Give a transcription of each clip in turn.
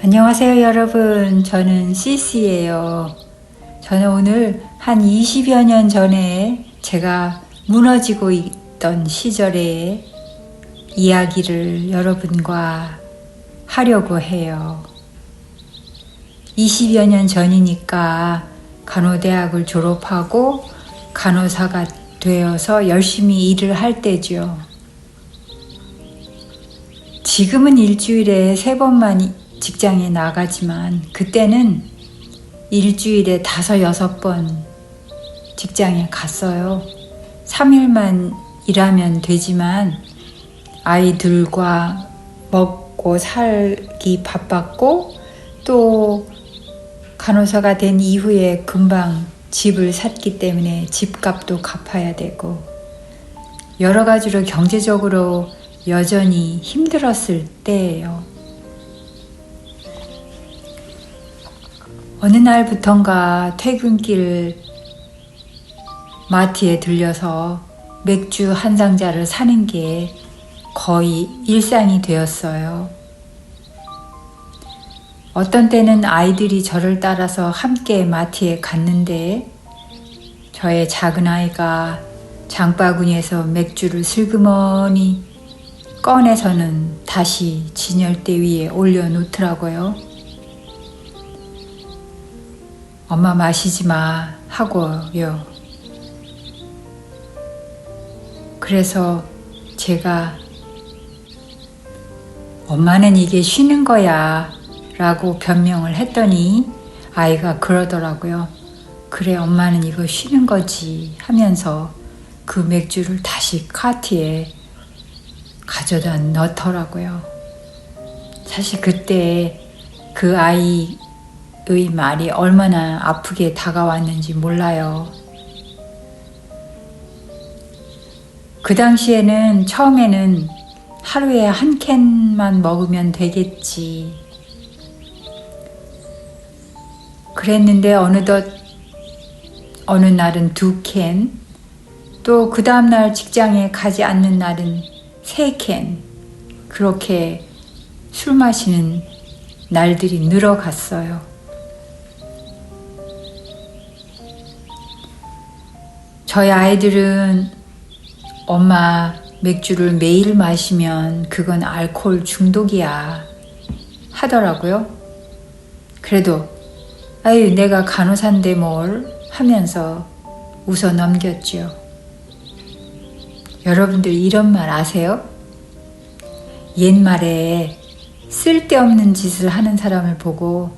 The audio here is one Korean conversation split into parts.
안녕하세요 여러분, 저는 시시예요. 저는 오늘 한 20여 년 전에 제가 무너지고 있던 시절의 이야기를 여러분과 하려고 해요. 20여 년 전이니까 간호대학을 졸업하고 간호사가 되어서 열심히 일을 할 때죠. 지금은 일주일에 3번만 직장에 나가지만 그때는 일주일에 5, 6번 직장에 갔어요. 3일만 일하면 되지만 아이들과 먹고 살기 바빴고 또 간호사가 된 이후에 금방 집을 샀기 때문에 집값도 갚아야 되고 여러 가지로 경제적으로 여전히 힘들었을 때예요. 어느 날부턴가 퇴근길 마트에 들려서 맥주 한 상자를 사는 게 거의 일상이 되었어요. 어떤 때는 아이들이 저를 따라서 함께 마트에 갔는데 저의 작은 아이가 장바구니에서 맥주를 슬그머니 꺼내서는 다시 진열대 위에 올려놓더라고요. 엄마 마시지 마 하고요. 그래서 제가 엄마는 이게 쉬는 거야 라고 변명을 했더니 아이가 그러더라고요. 그래, 엄마는 이거 쉬는 거지 하면서 그 맥주를 다시 카트에 가져다 넣더라고요. 사실 그때 그 아이의 말이 얼마나 아프게 다가왔는지 몰라요. 그 당시에는 처음에는 하루에 한 캔만 먹으면 되겠지 그랬는데 어느덧 어느 날은 2캔, 또 그 다음날 직장에 가지 않는 날은 3캔, 그렇게 술 마시는 날들이 늘어갔어요. 저희 아이들은 엄마 맥주를 매일 마시면 그건 알코올 중독이야 하더라고요. 그래도 아유 내가 간호사인데 뭘 하면서 웃어 넘겼죠. 여러분들 이런 말 아세요? 옛말에 쓸데없는 짓을 하는 사람을 보고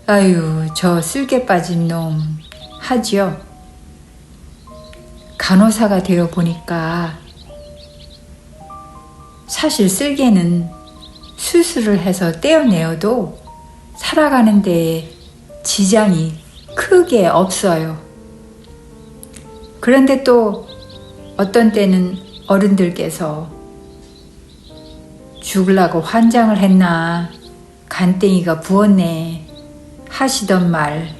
아유 저 쓸개 빠진 놈 하지요. 간호사가 되어 보니까 사실 쓸개는 수술을 해서 떼어내어도 살아가는 데 지장이 크게 없어요. 그런데 또 어떤 때는 어른들께서 죽으려고 환장을 했나 간땡이가 부었네 하시던 말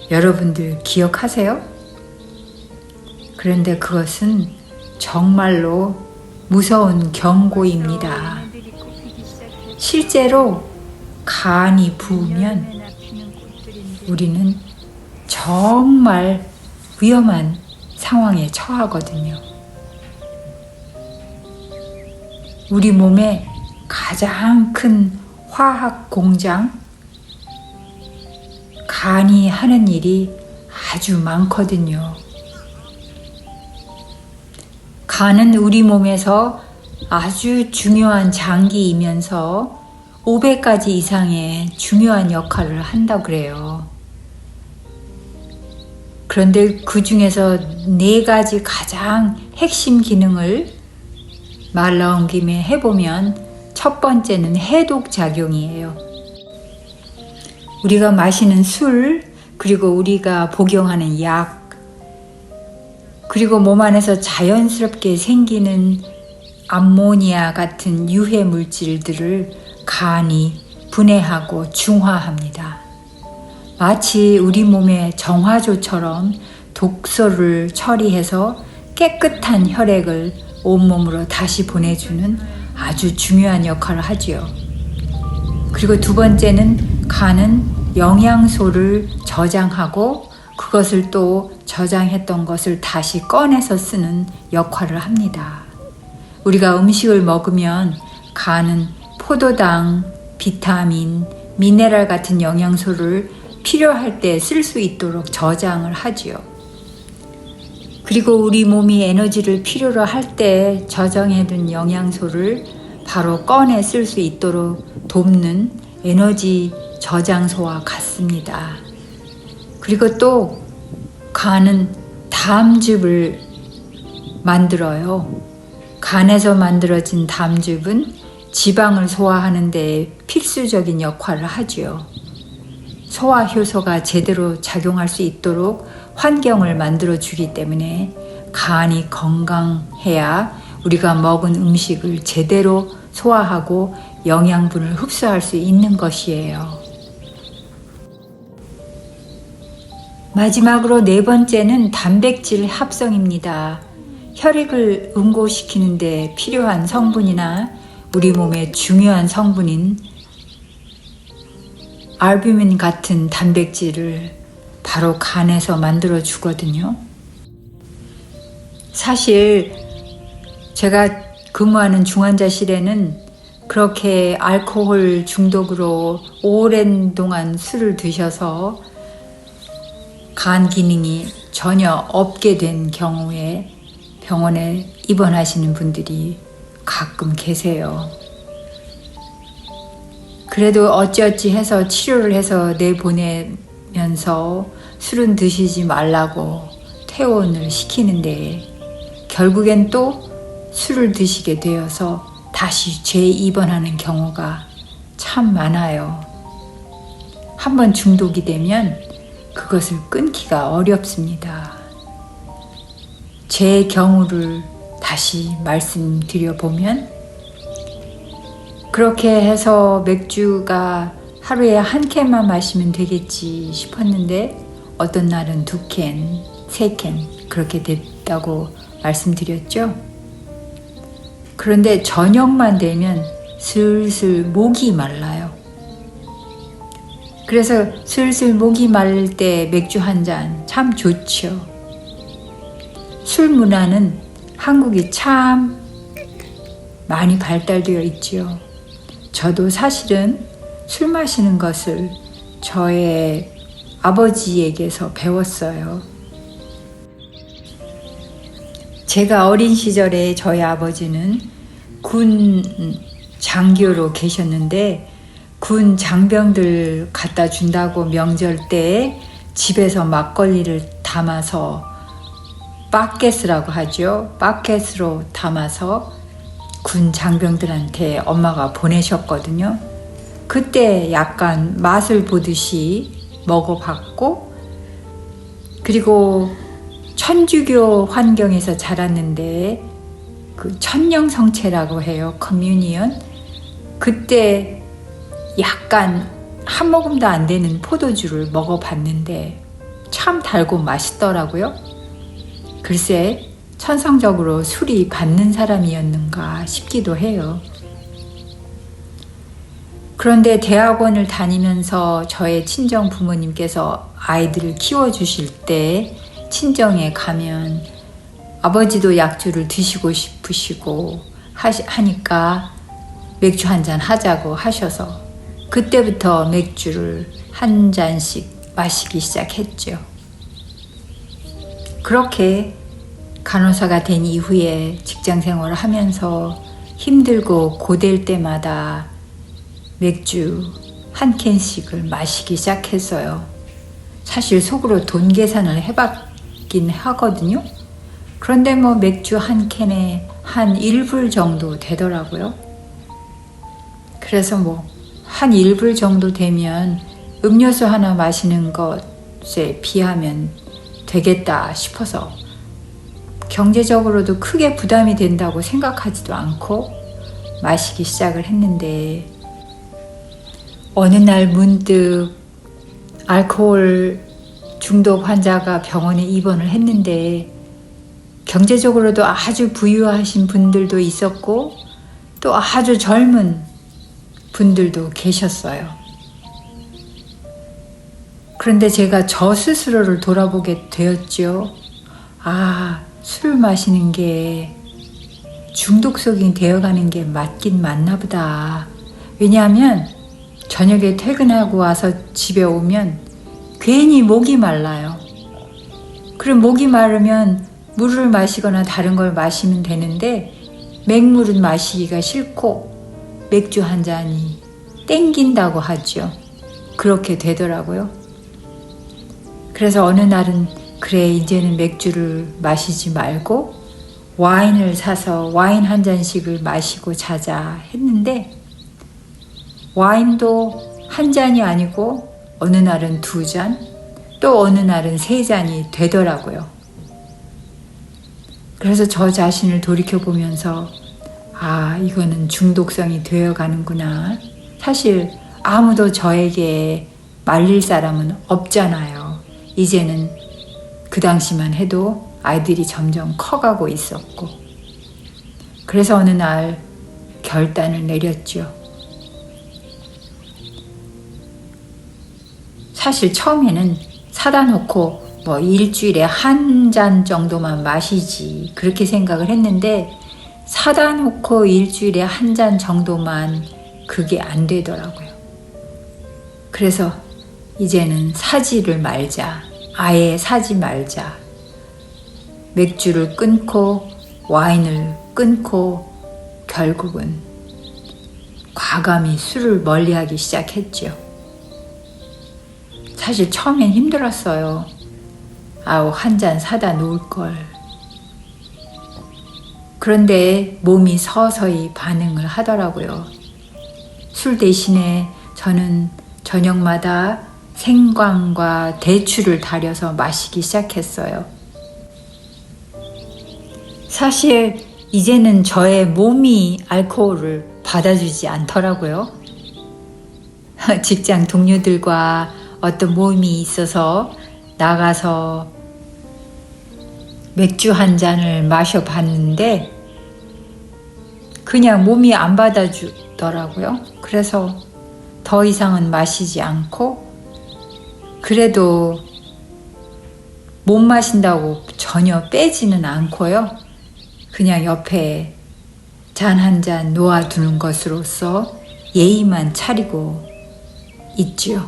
여러분들 기억하세요? 그런데 그것은 정말로 무서운 경고입니다. 실제로 간이 부으면 우리는 정말 위험한 상황에 처하거든요. 우리 몸의 가장 큰 화학 공장, 간이 하는 일이 아주 많거든요. 간은 우리 몸에서 아주 중요한 장기이면서 500가지 이상의 중요한 역할을 한다고 그래요. 그런데 그 중에서 4가지 가장 핵심 기능을 말 나온 김에 해보면 첫 번째는 해독작용이에요. 우리가 마시는 술, 그리고 우리가 복용하는 약, 그리고 몸 안에서 자연스럽게 생기는 암모니아 같은 유해 물질들을 간이 분해하고 중화합니다. 마치 우리 몸의 정화조처럼 독소를 처리해서 깨끗한 혈액을 온몸으로 다시 보내주는 아주 중요한 역할을 하지요. 그리고 두 번째는 간은 영양소를 저장하고 그것을 또 저장했던 것을 다시 꺼내서 쓰는 역할을 합니다. 우리가 음식을 먹으면 간은 포도당, 비타민, 미네랄 같은 영양소를 필요할 때 쓸 수 있도록 저장을 하지요. 그리고 우리 몸이 에너지를 필요로 할 때 저장해둔 영양소를 바로 꺼내 쓸 수 있도록 돕는 에너지 저장소와 같습니다. 그리고 또 간은 담즙을 만들어요. 간에서 만들어진 담즙은 지방을 소화하는 데 필수적인 역할을 하지요. 소화 효소가 제대로 작용할 수 있도록 환경을 만들어 주기 때문에 간이 건강해야 우리가 먹은 음식을 제대로 소화하고 영양분을 흡수할 수 있는 것이에요. 마지막으로 네 번째는 단백질 합성입니다. 혈액을 응고시키는 데 필요한 성분이나 우리 몸의 중요한 성분인 알부민 같은 단백질을 바로 간에서 만들어 주거든요. 사실 제가 근무하는 중환자실에는 그렇게 알코올 중독으로 오랜 동안 술을 드셔서 간 기능이 전혀 없게 된 경우에 병원에 입원하시는 분들이 가끔 계세요. 그래도 어찌어찌 해서 치료를 해서 내보내면서 술은 드시지 말라고 퇴원을 시키는데 결국엔 또 술을 드시게 되어서 다시 재입원하는 경우가 참 많아요. 한번 중독이 되면 그것을 끊기가 어렵습니다. 제 경우를 다시 말씀드려 보면 그렇게 해서 맥주가 하루에 한 캔만 마시면 되겠지 싶었는데 어떤 날은 2캔, 3캔 그렇게 됐다고 말씀드렸죠. 그런데 저녁만 되면 슬슬 목이 말라요. 그래서 슬슬 목이 마를 때 맥주 한 잔 참 좋죠. 술 문화는 한국이 참 많이 발달되어 있죠. 저도 사실은 술 마시는 것을 저의 아버지에게서 배웠어요. 제가 어린 시절에 저희 아버지는 군 장교로 계셨는데 군 장병들 갖다 준다고 명절 때 집에서 막걸리를 담아서 바켓이라고 하죠. 바켓으로 담아서 군 장병들한테 엄마가 보내셨거든요. 그때 약간 맛을 보듯이 먹어봤고 그리고 천주교 환경에서 자랐는데 그 천령성체라고 해요. 커뮤니언. 그때 약간 한 모금도 안 되는 포도주를 먹어봤는데 참 달고 맛있더라고요. 글쎄 천성적으로 술이 받는 사람이었는가 싶기도 해요. 그런데 대학원을 다니면서 저의 친정 부모님께서 아이들을 키워주실 때 친정에 가면 아버지도 약주를 드시고 싶으시고 하니까 맥주 한 잔 하자고 하셔서 그때부터 맥주를 한 잔씩 마시기 시작했죠. 그렇게 간호사가 된 이후에 직장 생활을 하면서 힘들고 고될 때마다 맥주 한 캔씩을 마시기 시작했어요. 사실 속으로 돈 계산을 해봤긴 하거든요. 그런데 뭐 맥주 한 캔에 한 1불 정도 되더라고요. 그래서 뭐 한 1불 정도 되면 음료수 하나 마시는 것에 비하면 되겠다 싶어서 경제적으로도 크게 부담이 된다고 생각하지도 않고 마시기 시작을 했는데 어느 날 문득 알코올 중독 환자가 병원에 입원을 했는데 경제적으로도 아주 부유하신 분들도 있었고 또 아주 젊은 분들도 계셨어요. 그런데 제가 저 스스로를 돌아보게 되었죠. 아, 술을 마시는 게 중독성이 되어가는 게 맞긴 맞나 보다. 왜냐하면 저녁에 퇴근하고 와서 집에 오면 괜히 목이 말라요. 그럼 목이 마르면 물을 마시거나 다른 걸 마시면 되는데 맹물은 마시기가 싫고 맥주 한 잔이 땡긴다고 하죠. 그렇게 되더라고요. 그래서 어느 날은 그래 이제는 맥주를 마시지 말고 와인을 사서 와인 한 잔씩을 마시고 자자 했는데 와인도 한 잔이 아니고 어느 날은 2잔, 또 어느 날은 3잔이 되더라고요. 그래서 저 자신을 돌이켜보면서 아, 이거는 중독성이 되어가는구나. 사실 아무도 저에게 말릴 사람은 없잖아요. 이제는 그 당시만 해도 아이들이 점점 커가고 있었고. 그래서 어느 날 결단을 내렸죠. 사실 처음에는 사다 놓고 뭐 일주일에 1잔 정도만 마시지 그렇게 생각을 했는데 사다 놓고 일주일에 1잔 정도만 그게 안 되더라고요. 그래서 이제는 사지를 말자. 아예 사지 말자. 맥주를 끊고 와인을 끊고 결국은 과감히 술을 멀리하기 시작했죠. 사실 처음엔 힘들었어요. 아우, 1잔 사다 놓을 걸. 그런데 몸이 서서히 반응을 하더라고요. 술 대신에 저는 저녁마다 생강과 대추를 달여서 마시기 시작했어요. 사실 이제는 저의 몸이 알코올을 받아주지 않더라고요. 직장 동료들과 어떤 모임이 있어서 나가서 맥주 한 잔을 마셔봤는데 그냥 몸이 안 받아주더라고요. 그래서 더 이상은 마시지 않고 그래도 못 마신다고 전혀 빼지는 않고요. 그냥 옆에 잔 한 잔 놓아두는 것으로서 예의만 차리고 있죠.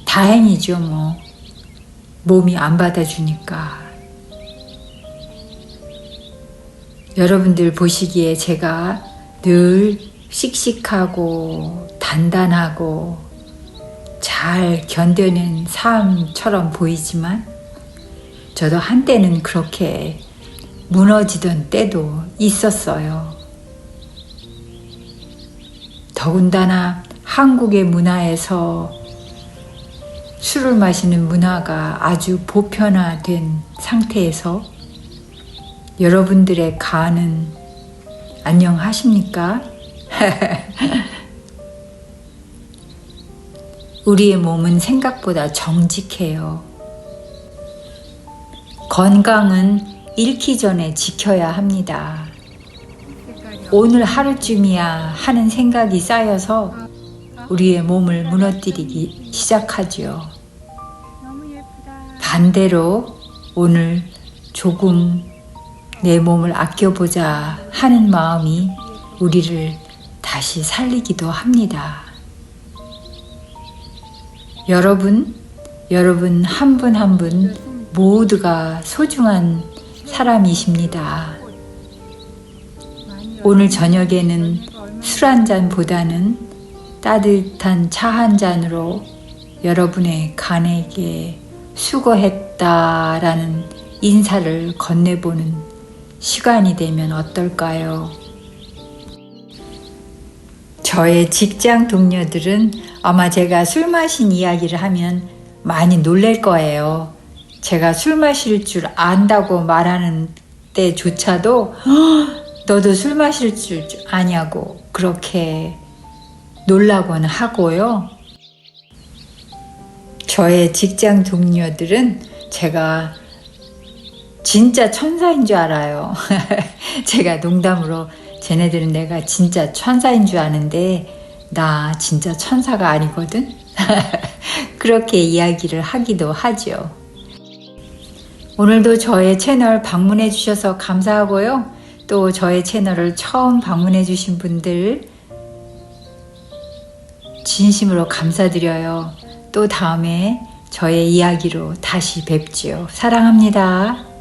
다행이죠, 뭐. 몸이 안 받아주니까. 여러분들 보시기에 제가 늘 씩씩하고 단단하고 잘 견뎌낸 삶처럼 보이지만 저도 한때는 그렇게 무너지던 때도 있었어요. 더군다나 한국의 문화에서 술을 마시는 문화가 아주 보편화된 상태에서 여러분들의 간은 안녕하십니까? 우리의 몸은 생각보다 정직해요. 건강은 잃기 전에 지켜야 합니다. 오늘 하루쯤이야 하는 생각이 쌓여서 우리의 몸을 무너뜨리기 시작하죠. 반대로 오늘 조금 내 몸을 아껴보자 하는 마음이 우리를 다시 살리기도 합니다. 여러분 한 분 한 분 모두가 소중한 사람이십니다. 오늘 저녁에는 술 한 잔보다는 따뜻한 차 한 잔으로 여러분의 간에게 수고했다라는 인사를 건네보는 시간이 되면 어떨까요? 저의 직장 동료들은 아마 제가 술 마신 이야기를 하면 많이 놀랄 거예요. 제가 술 마실 줄 안다고 말하는 때조차도 너도 술 마실 줄 아냐고 그렇게 놀라곤 하고요. 저의 직장 동료들은 제가 진짜 천사인 줄 알아요. 제가 농담으로 쟤네들은 내가 진짜 천사인 줄 아는데 나 진짜 천사가 아니거든? 그렇게 이야기를 하기도 하죠. 오늘도 저의 채널 방문해 주셔서 감사하고요. 또 저의 채널을 처음 방문해 주신 분들 진심으로 감사드려요. 또 다음에 저의 이야기로 다시 뵙지요. 사랑합니다.